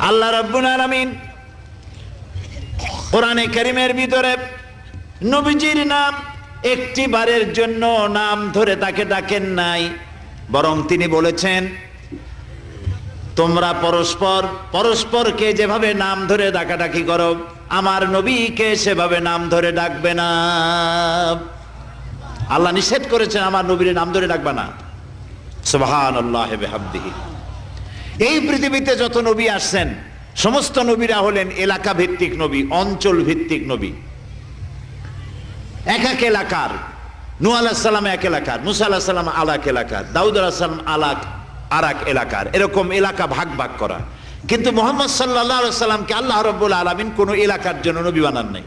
আল্লাহ রাব্বুল আলামিন কোরআনে কারীমের ভিতরে নবীজির নাম একটি বারের জন্য নাম ধরে তাকে ডাকেন নাই, বরং তিনি বলেছেন তোমরা পরস্পর পরস্পরকে যেভাবে নাম ধরে ডাকাডাকি করো আমার নবীকে সেভাবে নাম ধরে ডাকবে না। আল্লাহ নিষেধ করেছেন আমার নবীর নাম ধরে ডাকবে না। সুবহানাল্লাহি ওয়া বিহামদিহি। এই পৃথিবীতে যত নবী আসছেন সমস্ত নবীরা হলেন এলাকা ভিত্তিক নবী, অঞ্চল ভিত্তিক নবী। এক এক এলাকার, নূহ আলাইহিস সালাম এক এলাকার, মুসা আলাইহিস সালাম আলাক এলাকার, দাউদ আলাইহিস সালাম আরাক এলাকার, এরকম এলাকা ভাগ ভাগ করা। কিন্তু মুহাম্মদ সাল্লাল্লাহু আলাইহি ওয়াসাল্লামকে আল্লাহ রাব্বুল আলামিন কোন এলাকার জন্য নবী বানান নাই।